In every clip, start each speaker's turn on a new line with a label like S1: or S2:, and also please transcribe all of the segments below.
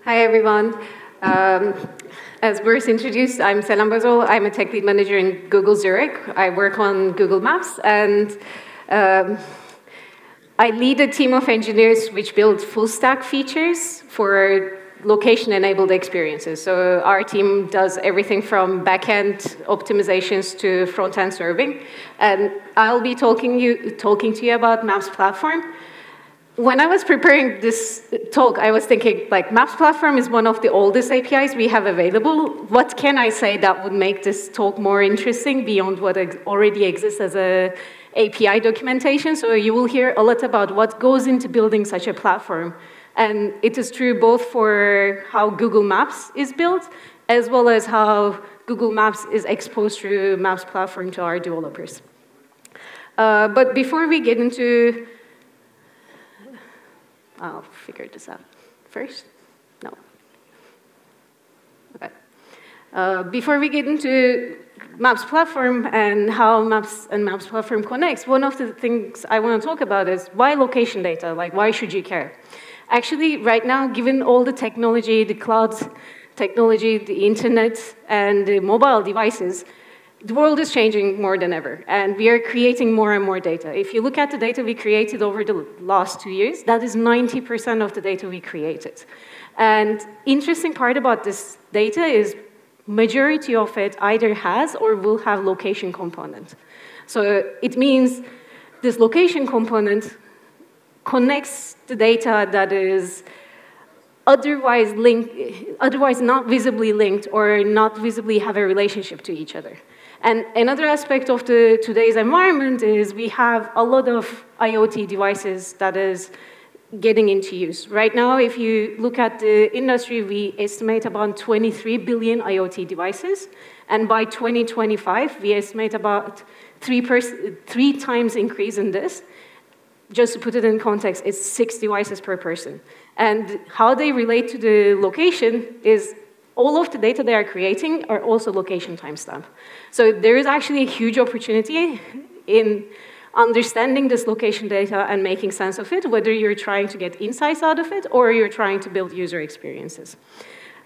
S1: Hi, everyone. Um, as Boris introduced, I'm Selen Basol. I'm a tech lead manager in Google Zurich. I work on Google Maps, and I lead a team of engineers which build full-stack features for location-enabled experiences. So our team does everything from back-end optimizations to front-end serving. And I'll be talking to you about Maps Platform. When I was preparing this talk, I was thinking, like, Maps Platform is one of the oldest APIs we have available. What can I say that would make this talk more interesting beyond what already exists as a API documentation? So you will hear a lot about what goes into building such a platform. And it is true both for how Google Maps is built, as well as how Google Maps is exposed through Maps Platform to our developers. But before we get into I'll figure this out first. No. Okay. Before we get into Maps Platform and how Maps and Maps Platform connects, one of the things I want to talk about is why location data? Like, why should you care? Actually, right now, given all the technology, the cloud technology, the internet, and the mobile devices, the world is changing more than ever, and we are creating more and more data. If you look at the data we created over the last 2 years, that is 90% of the data we created. And interesting part about this data is majority of it either has or will have location component. So it means this location component connects the data that is otherwise not visibly linked or not visibly have a relationship to each other. And another aspect of today's environment is we have a lot of IoT devices that is getting into use. Right now, if you look at the industry, we estimate about 23 billion IoT devices. And by 2025, we estimate about 3 times increase in this. Just to put it in context, it's 6 devices per person. And how they relate to the location is all of the data they are creating are also location timestamp. So there is actually a huge opportunity in understanding this location data and making sense of it, whether you're trying to get insights out of it or you're trying to build user experiences.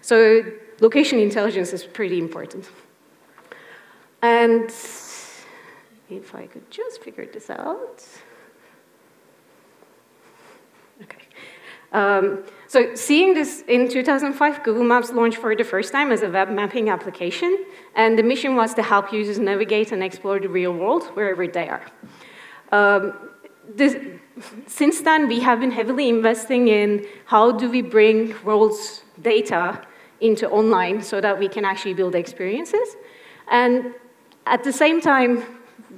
S1: So location intelligence is pretty important. And if I could just figure this out. Okay. So seeing this in 2005, Google Maps launched for the first time as a web mapping application, and the mission was to help users navigate and explore the real world wherever they are. Since then, we have been heavily investing in how do we bring world's data into online so that we can actually build experiences. And at the same time,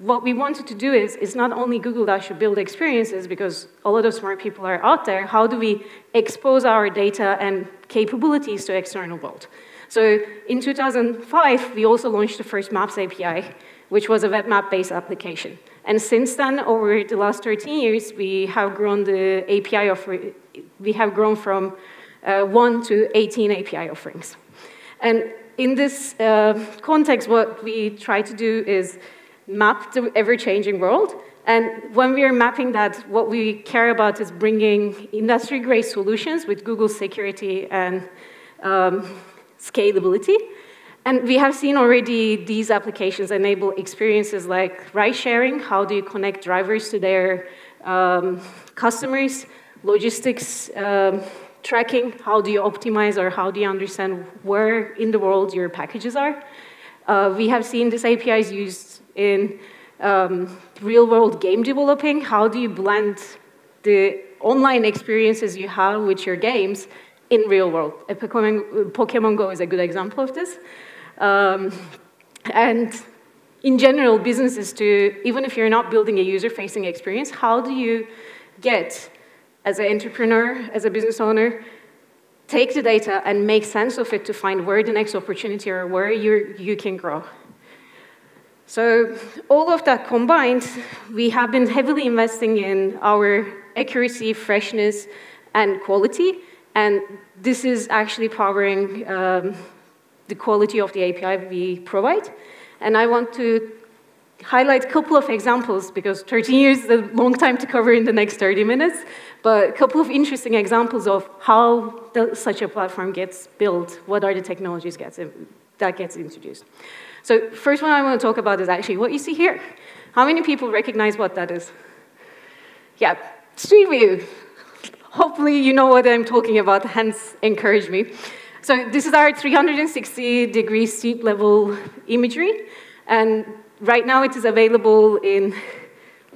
S1: what we wanted to do is not only Google that should build experiences, because a lot of smart people are out there, how do we expose our data and capabilities to external world? So in 2005, we also launched the first Maps API, which was a web map-based application. And since then, over the last 13 years, we have grown the API we have grown from 1 to 18 API offerings. And in this context, what we try to do is map the ever-changing world. And when we are mapping that, what we care about is bringing industry-grade solutions with Google security and scalability. And we have seen already these applications enable experiences like ride-sharing. How do you connect drivers to their customers? Logistics tracking. How do you optimize or how do you understand where in the world your packages are? We have seen these APIs used in real-world game developing. How do you blend the online experiences you have with your games in real world? Pokemon Go is a good example of this. And in general, businesses even if you're not building a user-facing experience, how do you get, as an entrepreneur, as a business owner, take the data and make sense of it to find where the next opportunity or where you can grow? So all of that combined, we have been heavily investing in our accuracy, freshness, and quality. And this is actually powering the quality of the API we provide. And I want to highlight a couple of examples, because 13 years is a long time to cover in the next 30 minutes, but a couple of interesting examples of how such a platform gets built, what are the technologies that gets introduced. So first one I want to talk about is actually what you see here. How many people recognize what that is? Yeah, Street View. Hopefully you know what I'm talking about, hence encourage me. So this is our 360-degree street level imagery, and right now it is available in,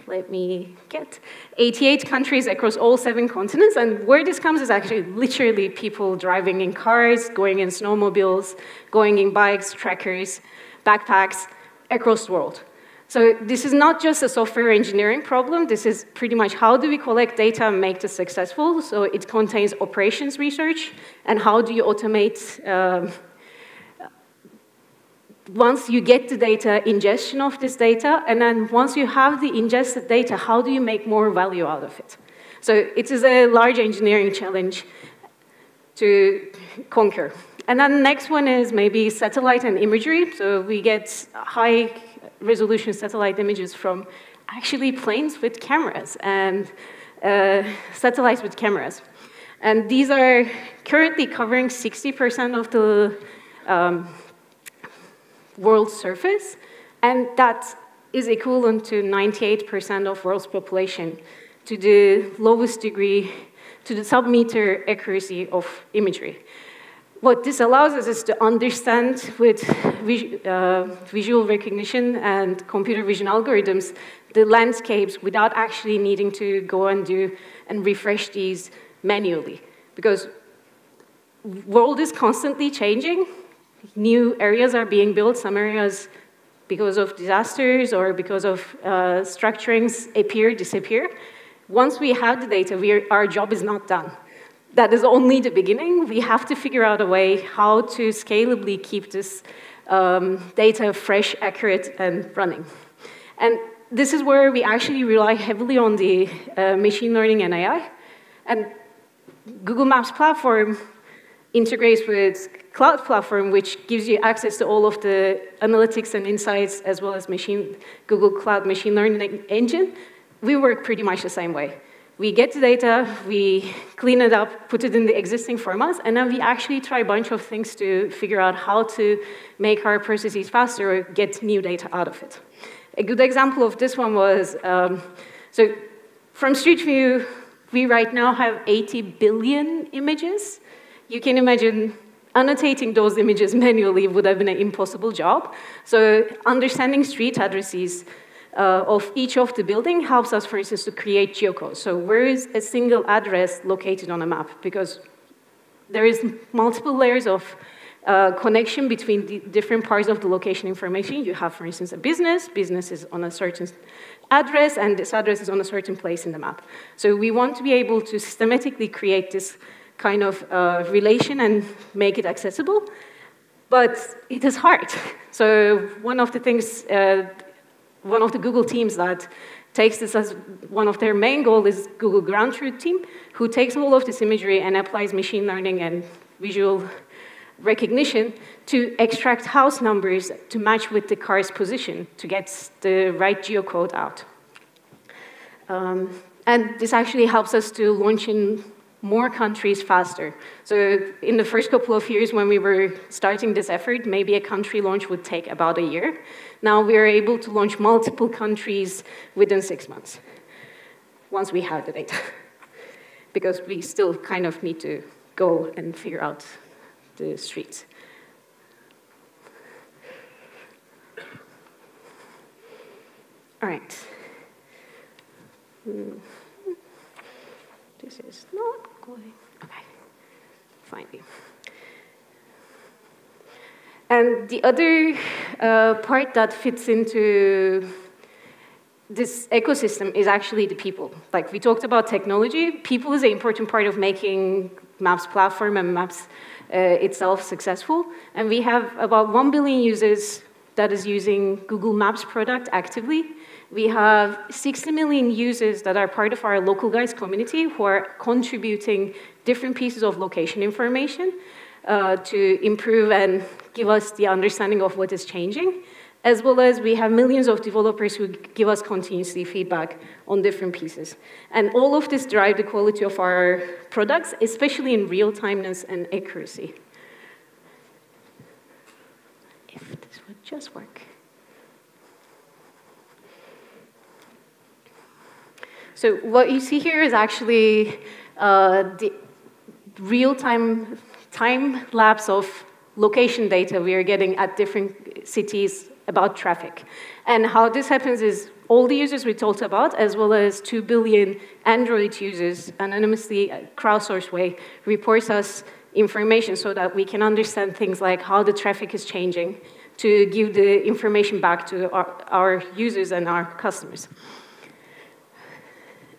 S1: let me get, 88 countries across all 7 continents, and where this comes is actually literally people driving in cars, going in snowmobiles, going in bikes, trackers, backpacks, across the world. So this is not just a software engineering problem, this is pretty much how do we collect data and make this successful. So it contains operations research, and how do you automate once you get the data, ingestion of this data, and then once you have the ingested data, how do you make more value out of it? So it is a large engineering challenge to conquer. And then the next one is maybe satellite and imagery. So we get high-resolution satellite images from actually planes with cameras and satellites with cameras. And these are currently covering 60% of the world's surface, and that is equivalent to 98% of world's population, to the lowest degree, to the sub-meter accuracy of imagery. What this allows us is to understand with visual recognition and computer vision algorithms the landscapes without actually needing to go and refresh these manually. Because the world is constantly changing. New areas are being built. Some areas, because of disasters or because of structurings, appear, disappear. Once we have the data, our job is not done. That is only the beginning. We have to figure out a way how to scalably keep this data fresh, accurate, and running. And this is where we actually rely heavily on the machine learning and AI. And Google Maps platform integrates with Cloud Platform, which gives you access to all of the analytics and insights, as well as Google Cloud Machine Learning Engine. We work pretty much the same way. We get the data, we clean it up, put it in the existing formats, and then we actually try a bunch of things to figure out how to make our processes faster or get new data out of it. A good example of this one was, so from Street View, we right now have 80 billion images. You can imagine annotating those images manually would have been an impossible job. So understanding street addresses of each of the building helps us, for instance, to create geocodes. So where is a single address located on a map? Because there is multiple layers of connection between the different parts of the location information. You have, for instance, a business. Business is on a certain address, and this address is on a certain place in the map. So we want to be able to systematically create this kind of relation and make it accessible, but it is hard. So one of the things, one of the Google teams that takes this as one of their main goals is Google Ground Truth team, who takes all of this imagery and applies machine learning and visual recognition to extract house numbers to match with the car's position to get the right geocode out. And this actually helps us to launch in more countries faster. So in the first couple of years when we were starting this effort, maybe a country launch would take about a year. Now we are able to launch multiple countries within 6 months, once we have the data. Because we still kind of need to go and figure out the streets. All right. This is not going, okay, finally. And the other part that fits into this ecosystem is actually the people. Like we talked about technology, people is an important part of making Maps platform and Maps itself successful. And we have about 1 billion users that is using Google Maps product actively. We have 60 million users that are part of our local guys community who are contributing different pieces of location information to improve and give us the understanding of what is changing. as well as we have millions of developers who give us continuously feedback on different pieces. And all of this drive the quality of our products, especially in real-timeness and accuracy. If this would just work. So what you see here is actually the real-time time-lapse of location data we are getting at different cities about traffic. And how this happens is all the users we talked about, as well as 2 billion Android users, anonymously, crowdsourced way, reports us information so that we can understand things like how the traffic is changing to give the information back to our users and our customers.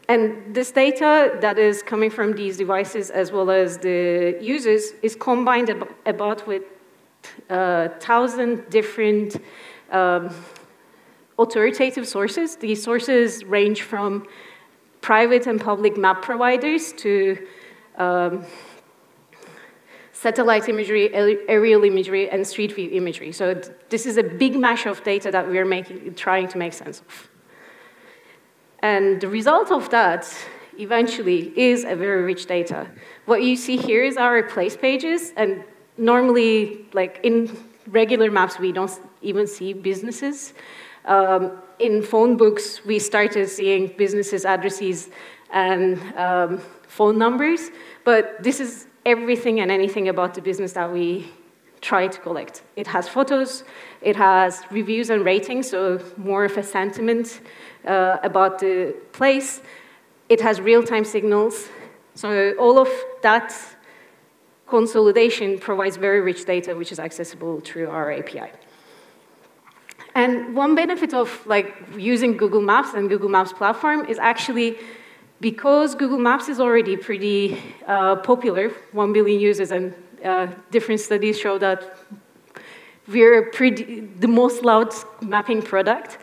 S1: And this data that is coming from these devices as well as the users is combined about with 1,000 different authoritative sources. These sources range from private and public map providers to satellite imagery, aerial imagery, and street view imagery. So this is a big mash of data that we're trying to make sense of. And the result of that, eventually, is a very rich data. What you see here is our place pages, and normally, like in regular maps, we don't even see businesses. In phone books, we started seeing businesses' addresses and phone numbers, but this is everything and anything about the business that we try to collect. It has photos, it has reviews and ratings, so more of a sentiment about the place. It has real-time signals. So all of that consolidation provides very rich data, which is accessible through our API. And one benefit of using Google Maps and Google Maps platform is actually because Google Maps is already pretty popular, 1 billion users, and different studies show that we're the most loved mapping product.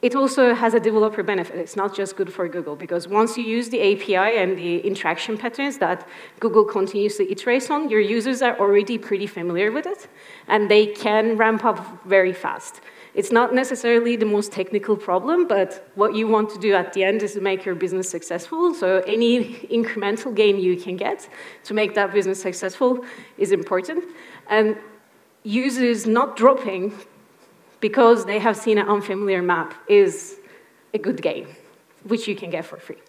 S1: It also has a developer benefit. It's not just good for Google, because once you use the API and the interaction patterns that Google continuously iterates on, your users are already pretty familiar with it, and they can ramp up very fast. It's not necessarily the most technical problem, but what you want to do at the end is to make your business successful. So any incremental gain you can get to make that business successful is important. And users not dropping because they have seen an unfamiliar map is a good gain, which you can get for free.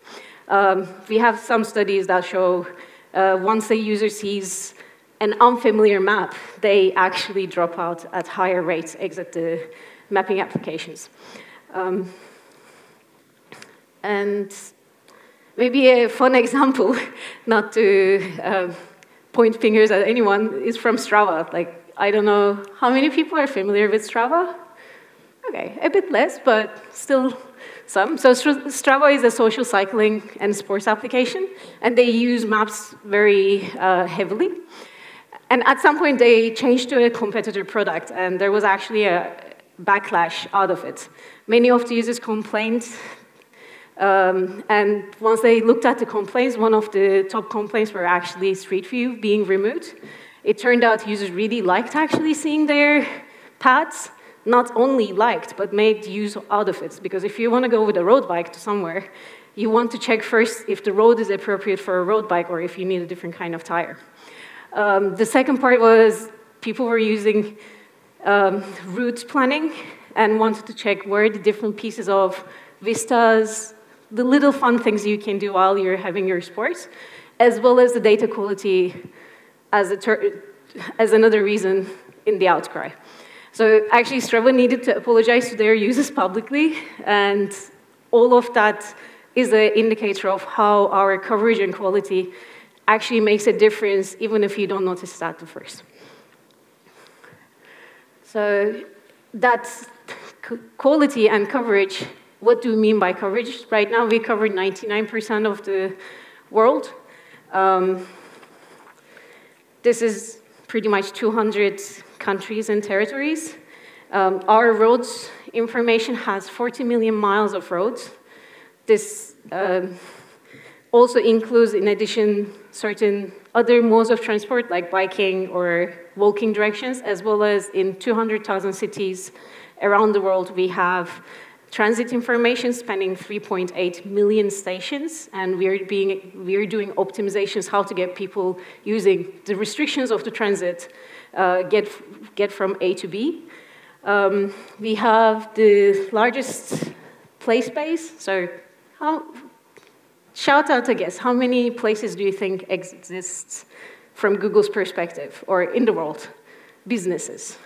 S1: We have some studies that show once a user sees an unfamiliar map, they actually drop out at higher rates, exit the mapping applications. And maybe a fun example, not to point fingers at anyone, is from Strava. I don't know how many people are familiar with Strava? Okay, a bit less, but still some. So Strava is a social cycling and sports application, and they use maps very heavily. And at some point, they changed to a competitor product, and there was actually a backlash out of it. Many of the users complained, and once they looked at the complaints, one of the top complaints were actually Street View being removed. It turned out users really liked actually seeing their paths, not only liked, but made use out of it. Because if you want to go with a road bike to somewhere, you want to check first if the road is appropriate for a road bike or if you need a different kind of tire. The second part was people were using route planning and wanted to check where the different pieces of vistas, the little fun things you can do while you're having your sports, as well as the data quality as another reason in the outcry. So actually, Strava needed to apologize to their users publicly, and all of that is an indicator of how our coverage and quality actually makes a difference, even if you don't notice that at first. So that's quality and coverage. What do we mean by coverage? Right now, we cover 99% of the world. This is pretty much 200 countries and territories. Our roads information has 40 million miles of roads. This also includes, in addition, certain other modes of transport, like biking or walking directions, as well as in 200,000 cities around the world, we have transit information spanning 3.8 million stations, and we're doing optimizations how to get people using the restrictions of the transit, get from A to B. We have the largest play space, so shout out, I guess, how many places do you think exist from Google's perspective, or in the world, businesses?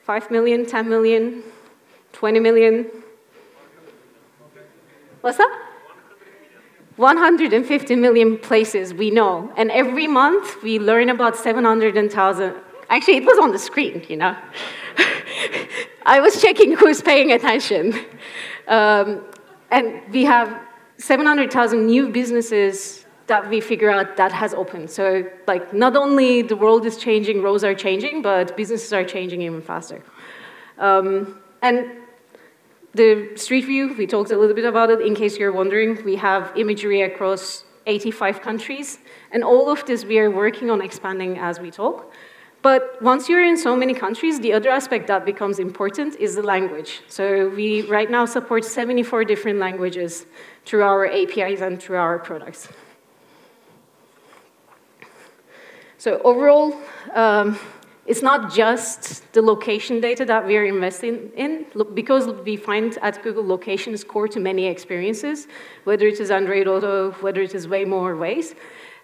S1: 5 million, 10 million, 20 million? What's that? 150 million places we know. And every month, we learn about 700,000. Actually, it was on the screen, you know. I was checking who's paying attention. And we have 700,000 new businesses that we figure out that has opened. So, like, not only the world is changing, roads are changing, but businesses are changing even faster. And the Street View, we talked a little bit about it. In case you're wondering, we have imagery across 85 countries. And all of this we are working on expanding as we talk. But once you're in so many countries, the other aspect that becomes important is the language. So we right now support 74 different languages through our APIs and through our products. So overall, it's not just the location data that we are investing in, because we find at Google location is core to many experiences, whether it is Android Auto, whether it is Waymo or Waze.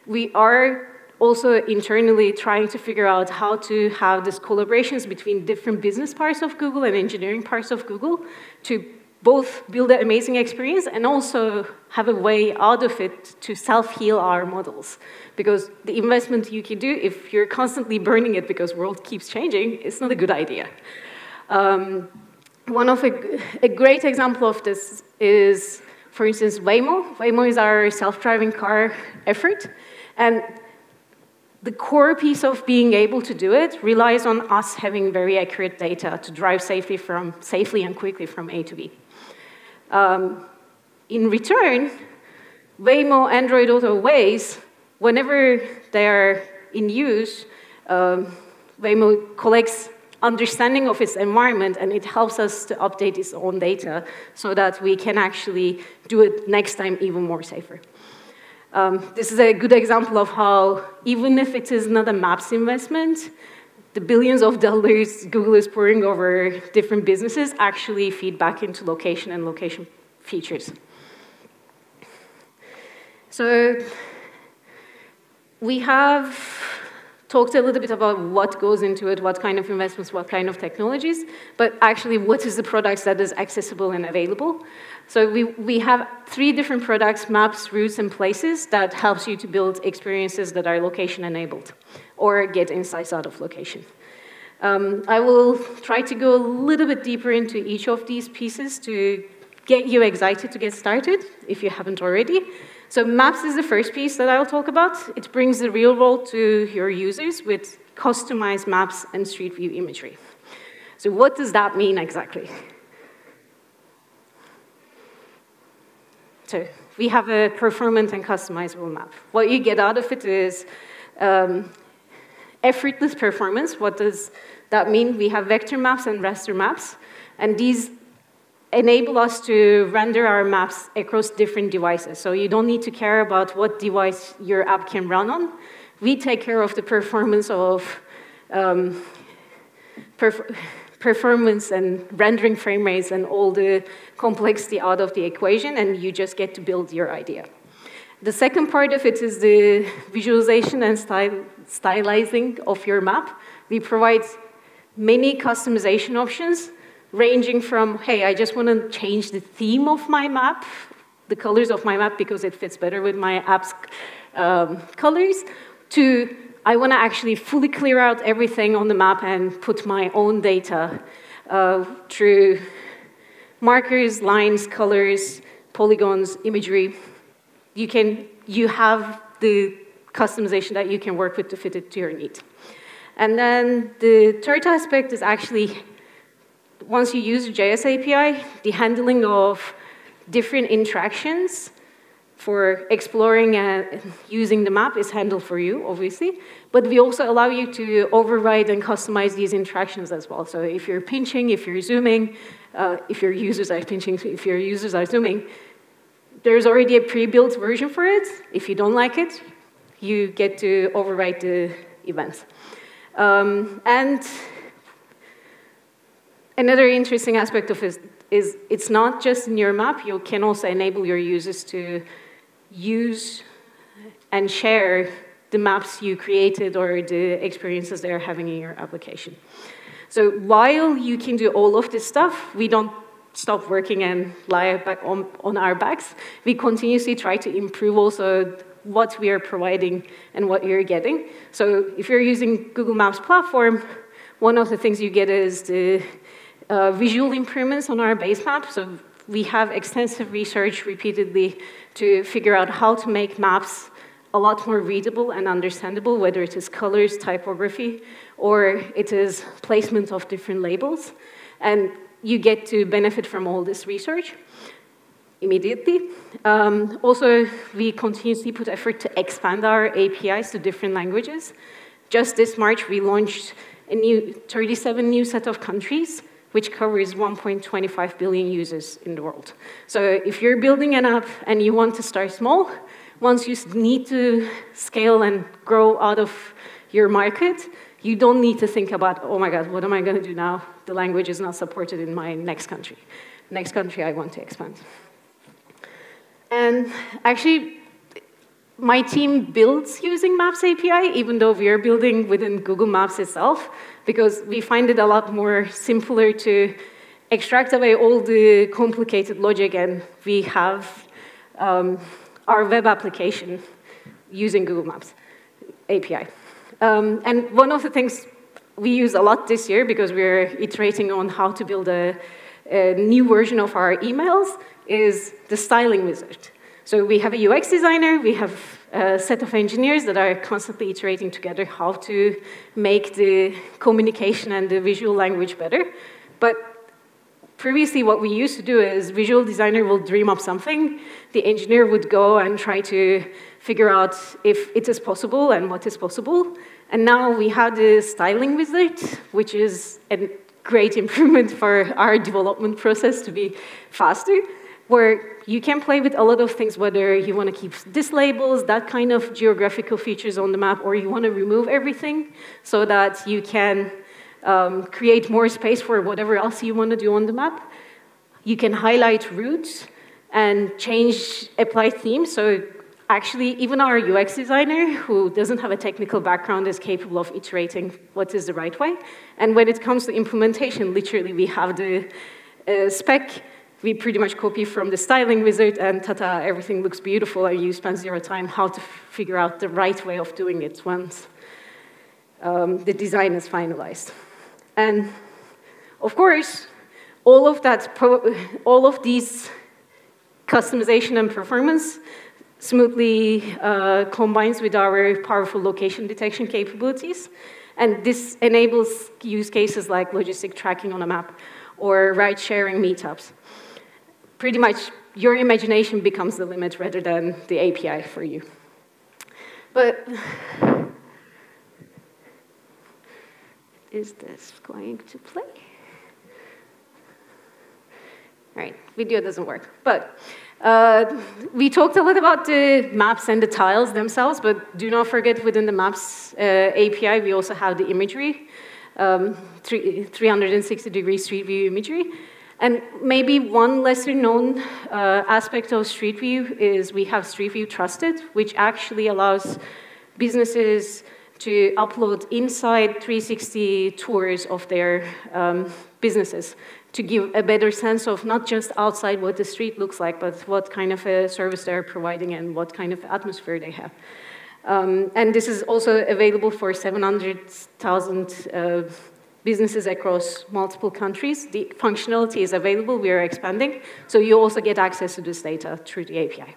S1: We are also internally trying to figure out how to have these collaborations between different business parts of Google and engineering parts of Google to both build an amazing experience and also have a way out of it to self-heal our models. Because the investment you can do, if you're constantly burning it because the world keeps changing, it's not a good idea. A great example of this is, for instance, Waymo. Waymo is our self-driving car effort. And the core piece of being able to do it relies on us having very accurate data to drive safely and quickly from A to B. In return, Waymo, Android Auto, Waze, whenever they are in use, Waymo collects understanding of its environment, and it helps us to update its own data so that we can actually do it next time even more safer. This is a good example of how, even if it is not a maps investment, the billions of dollars Google is pouring over different businesses actually feed back into location and location features. So we have talked a little bit about what goes into it, what kind of investments, what kind of technologies, but actually what is the products that is accessible and available. So we have 3 different products, maps, routes, and places, that helps you to build experiences that are location-enabled or get insights out of location. I will try to go a little bit deeper into each of these pieces to get you excited to get started, if you haven't already. So maps is the first piece that I'll talk about. It brings the real world to your users with customized maps and Street View imagery. So what does that mean exactly? So we have a performant and customizable map. What you get out of it is effortless performance. What does that mean? We have vector maps and raster maps, and these enable us to render our maps across different devices. So you don't need to care about what device your app can run on. We take care of the performance of performance and rendering frame rates and all the complexity out of the equation, and you just get to build your idea. The second part of it is the visualization and stylizing of your map. We provide many customization options, ranging from, hey, I just want to change the theme of my map, the colors of my map because it fits better with my app's colors, to I want to actually fully clear out everything on the map and put my own data through markers, lines, colors, polygons, imagery. You have the customization that you can work with to fit it to your need. And then the third aspect is actually once you use the JS API, the handling of different interactions for exploring and using the map is handled for you, obviously. But we also allow you to override and customize these interactions as well. So if you're pinching, if you're zooming, if your users are pinching, if your users are zooming, there's already a pre-built version for it. If you don't like it, you get to override the events. And another interesting aspect of it is it's not just in your map. You can also enable your users to use and share the maps you created or the experiences they're having in your application. So while you can do all of this stuff, we don't stop working and lie back on our backs. We continuously try to improve also what we are providing and what you're getting. So if you're using Google Maps platform, one of the things you get is the visual improvements on our base map. So we have extensive research repeatedly to figure out how to make maps a lot more readable and understandable, whether it is colors, typography, or it is placement of different labels. And you get to benefit from all this research immediately. Also, we continuously put effort to expand our APIs to different languages. Just this March, we launched a new 37 new set of countries, which covers 1.25 billion users in the world. So if you're building an app and you want to start small, once you need to scale and grow out of your market, you don't need to think about, oh my God, what am I going to do now? The language is not supported in my next country. Next country I want to expand. And actually, my team builds using Maps API, even though we are building within Google Maps itself, because we find it a lot more simpler to extract away all the complicated logic, and we have our web application using Google Maps API. And one of the things we use a lot this year, because we're iterating on how to build a new version of our emails, is the styling wizard. So we have a UX designer, we have a set of engineers that are constantly iterating together how to make the communication and the visual language better. But previously, what we used to do is visual designer will dream up something, the engineer would go and try to figure out if it is possible and what is possible. And now we have the styling wizard, which is a great improvement for our development process to be faster, where you can play with a lot of things, whether you want to keep this labels, that kind of geographical features on the map, or you want to remove everything so that you can create more space for whatever else you want to do on the map. You can highlight routes and change apply themes. So actually, even our UX designer, who doesn't have a technical background, is capable of iterating what is the right way. And when it comes to implementation, literally, we have the spec. We pretty much copy from the styling wizard, and ta-ta, everything looks beautiful, and you spend zero time how to figure out the right way of doing it once the design is finalized. And of course, all of these customization and performance smoothly combines with our powerful location detection capabilities. And this enables use cases like logistic tracking on a map or ride-sharing meetups. Pretty much, your imagination becomes the limit rather than the API for you. But is this going to play? All right, video doesn't work. But we talked a lot about the maps and the tiles themselves, but do not forget within the Maps API, we also have the imagery, 360-degree Street View imagery. And maybe one lesser known aspect of Street View is we have Street View Trusted, which actually allows businesses to upload inside 360 tours of their businesses to give a better sense of not just outside what the street looks like, but what kind of a service they're providing and what kind of atmosphere they have. And this is also available for 700,000 businesses across multiple countries. The functionality is available, we are expanding, so you also get access to this data through the API.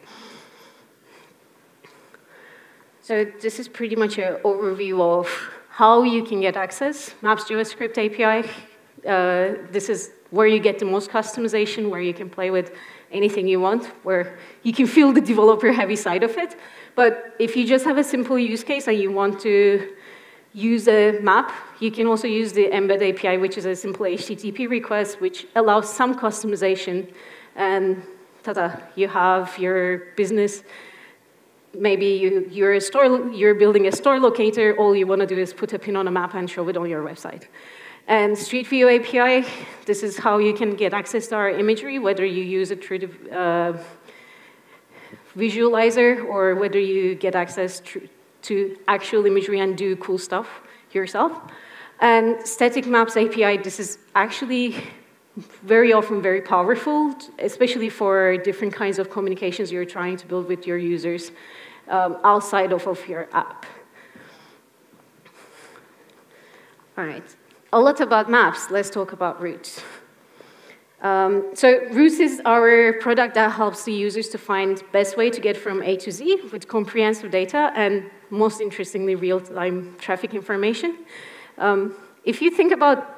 S1: So this is pretty much an overview of how you can get access. Maps JavaScript API This is where you get the most customization, where you can play with anything you want, where you can feel the developer-heavy side of it. But if you just have a simple use case and you want to use a map, you can also use the embed API, which is a simple HTTP request, which allows some customization. And ta-da, you have your business. Maybe you're building a store locator. All you want to do is put a pin on a map and show it on your website. And Street View API, this is how you can get access to our imagery, whether you use it through the visualizer or whether you get access to actual imagery and do cool stuff yourself. And Static Maps API, this is actually very often very powerful, especially for different kinds of communications you're trying to build with your users outside of your app. All right, a lot about maps. Let's talk about routes. So routes is our product that helps the users to find best way to get from A to Z with comprehensive data and, most interestingly, real-time traffic information. If you think about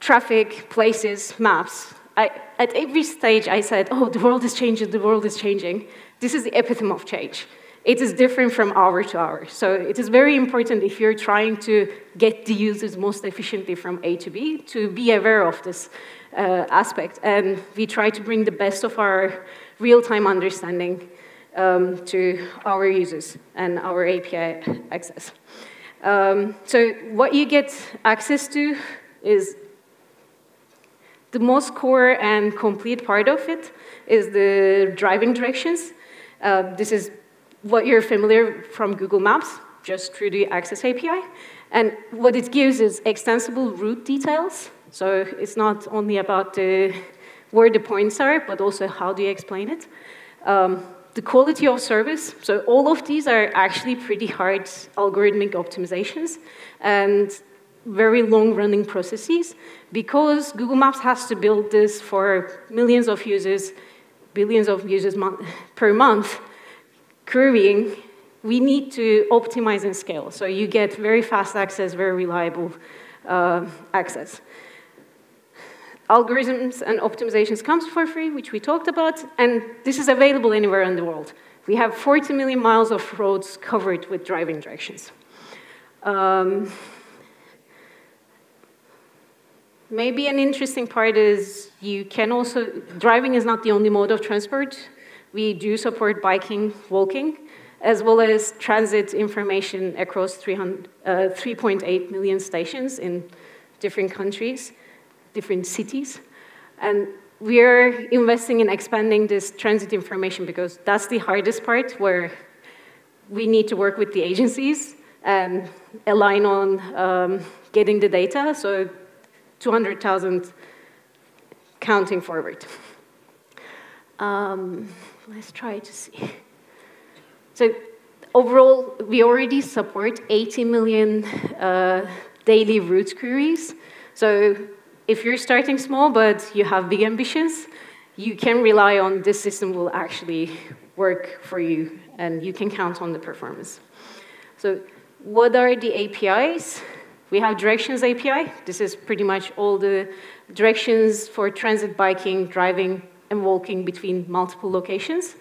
S1: traffic, places, maps, at every stage I said, oh, the world is changing, the world is changing. This is the epitome of change. It is different from hour to hour. So it is very important if you're trying to get the users most efficiently from A to B to be aware of this aspect. And we try to bring the best of our real-time understanding to our users and our API access. So what you get access to is the most core and complete part of it is the driving directions. This is what you're familiar from Google Maps, just through the Access API. And what it gives is extensible route details. So it's not only about where the points are, but also how do you explain it. The quality of service. So all of these are actually pretty hard algorithmic optimizations and very long-running processes because Google Maps has to build this for millions of users, billions of users per month. Querying, we need to optimize and scale. So you get very fast access, very reliable access. Algorithms and optimizations comes for free, which we talked about, and this is available anywhere in the world. We have 40 million miles of roads covered with driving directions. Maybe an interesting part is you can also, driving is not the only mode of transport. We do support biking, walking, as well as transit information across 3.8 million stations in different countries, different cities. And we are investing in expanding this transit information because that's the hardest part where we need to work with the agencies and align on getting the data. So 200,000 counting forward. Let's try to see. So overall, we already support 80 million daily route queries. So if you're starting small, but you have big ambitions, you can rely on this system will actually work for you, and you can count on the performance. So what are the APIs? We have Directions API. This is pretty much all the directions for transit, biking, driving, and walking between multiple locations.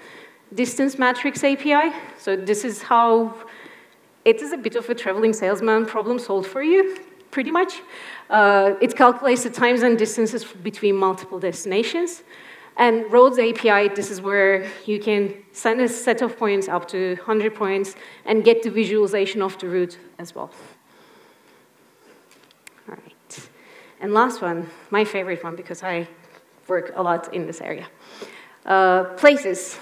S1: Distance Matrix API. So this is how, it is a bit of a traveling salesman problem solved for you, pretty much. It calculates the times and distances between multiple destinations. And Roads API, this is where you can send a set of points up to 100 points and get the visualization of the route as well. All right. And last one, my favorite one, because I work a lot in this area. Places.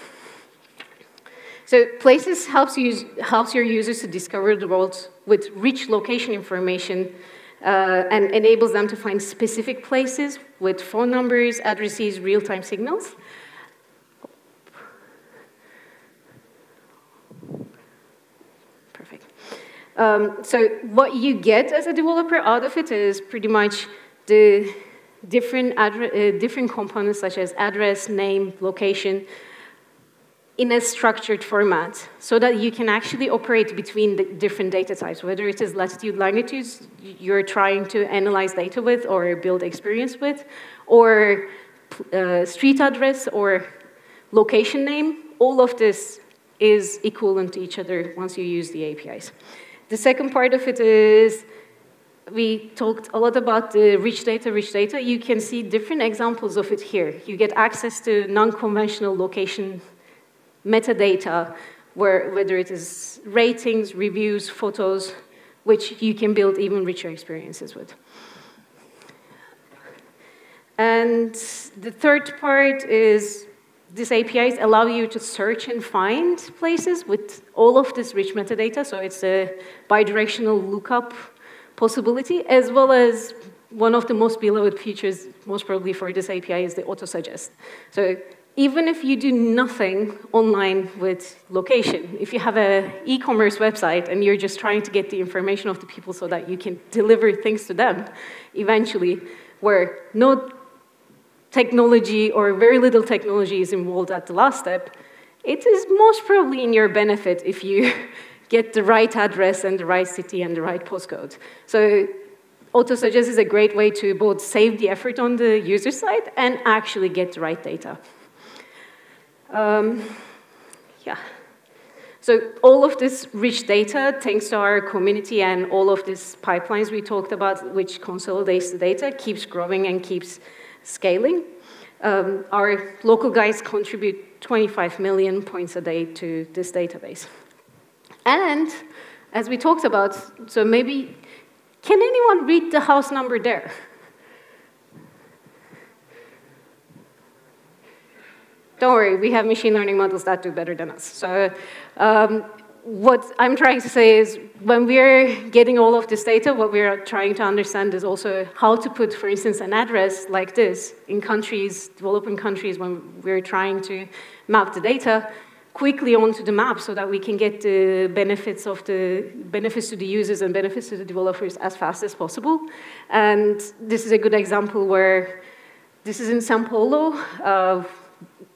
S1: So Places helps your users to discover the world with rich location information and enables them to find specific places with phone numbers, addresses, real-time signals. Perfect. So what you get as a developer out of it is pretty much the different components such as address, name, location, in a structured format so that you can actually operate between the different data types, whether it is latitude, longitudes you're trying to analyze data with or build experience with, or street address or location name. All of this is equivalent to each other once you use the APIs. The second part of it is, we talked a lot about the rich data, rich data. You can see different examples of it here. You get access to non-conventional location metadata, whether it is ratings, reviews, photos, which you can build even richer experiences with. And the third part is these APIs allow you to search and find places with all of this rich metadata, so it's a bidirectional lookup possibility, as well as one of the most beloved features, most probably for this API, is the Autosuggest. So even if you do nothing online with location, if you have an e-commerce website and you're just trying to get the information of the people so that you can deliver things to them, eventually, where no technology or very little technology is involved at the last step, it is most probably in your benefit if you get the right address and the right city and the right postcode. So Autosuggest is a great way to both save the effort on the user side and actually get the right data. Yeah. So all of this rich data, thanks to our community and all of these pipelines we talked about, which consolidates the data, keeps growing and keeps scaling. Our local guys contribute 25 million points a day to this database. And as we talked about, so maybe, can anyone read the house number there? Don't worry, we have machine learning models that do better than us. So what I'm trying to say is, when we're getting all of this data, what we're trying to understand is also how to put, for instance, an address like this in countries, developing countries, when we're trying to map the data quickly onto the map so that we can get the benefits to the users and benefits to the developers as fast as possible. And this is a good example where this is in São Paulo.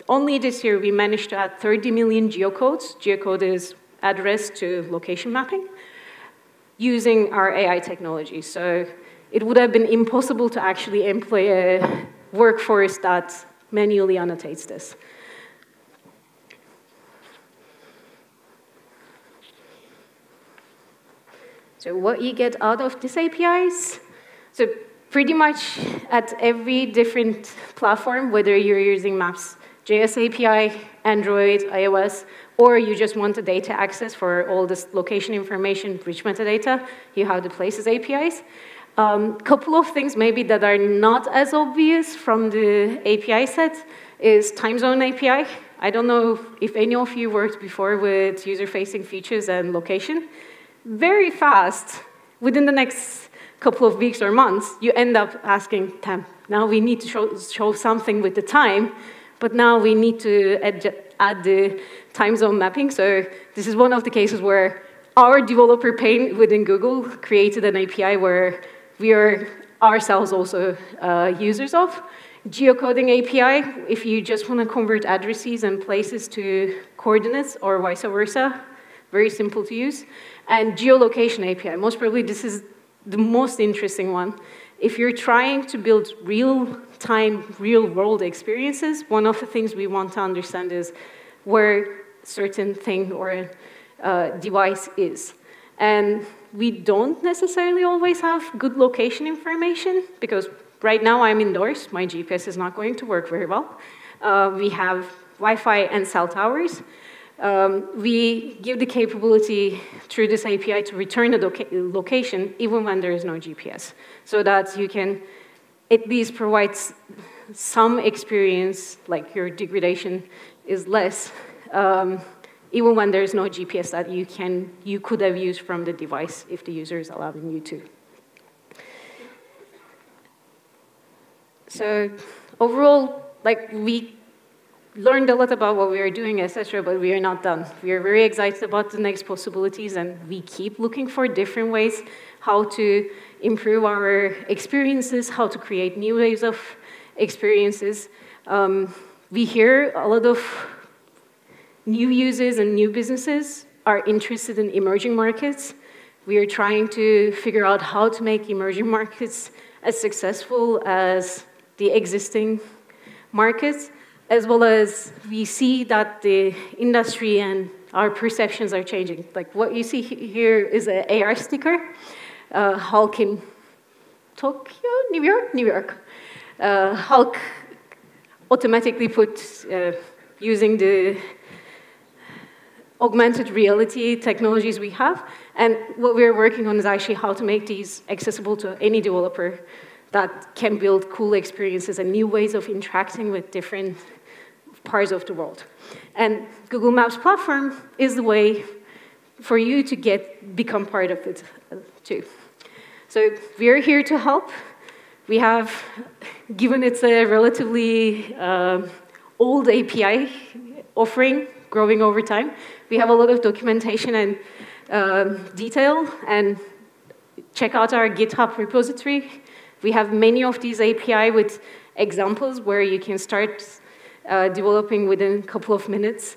S1: Only this year, we managed to add 30 million geocodes. Geocode is address to location mapping, using our AI technology. So it would have been impossible to actually employ a workforce that manually annotates this. So what you get out of these APIs? So pretty much at every different platform, whether you're using Maps JS API, Android, iOS, or you just want the data access for all this location information, rich metadata, you have the Places APIs. Couple of things maybe that are not as obvious from the API set is time zone API. I don't know if any of you worked before with user-facing features and location. Very fast, within the next couple of weeks or months, you end up asking, "Damn, now we need to show something with the time, but now we need to add the time zone mapping." So this is one of the cases where our developer pane within Google created an API where we are ourselves also users of. Geocoding API, if you just want to convert addresses and places to coordinates or vice versa, very simple to use. And geolocation API, most probably this is the most interesting one. If you're trying to build real-time, real-world experiences, one of the things we want to understand is where a certain thing or device is. And we don't necessarily always have good location information, because right now I'm indoors, my GPS is not going to work very well. We have Wi-Fi and cell towers. We give the capability through this API to return a location even when there is no GPS, so that you can at least provide some experience, like your degradation is less, even when there is no GPS that you could have used from the device if the user is allowing you to. So overall, like, we learned a lot about what we are doing, etc., but we are not done. We are very excited about the next possibilities, and we keep looking for different ways how to improve our experiences, how to create new ways of experiences. We hear a lot of new users and new businesses are interested in emerging markets. We are trying to figure out how to make emerging markets as successful as the existing markets, as well as we see that the industry and our perceptions are changing. Like what you see here is an AR sticker. Hulk in Tokyo, New York. Hulk automatically put, using the augmented reality technologies we have. And what we're working on is actually how to make these accessible to any developer that can build cool experiences and new ways of interacting with different parts of the world. And Google Maps platform is the way for you to become part of it too. So we're here to help. We have, given it's a relatively old API offering, growing over time, we have a lot of documentation and detail, and check out our GitHub repository. We have many of these API with examples where you can start developing within a couple of minutes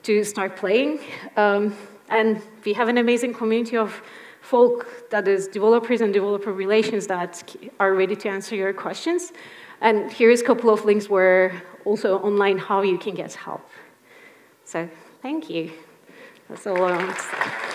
S1: to start playing. And we have an amazing community of folk that is developers and developer relations that are ready to answer your questions. And here's a couple of links where also online how you can get help. So thank you. That's all I want to say.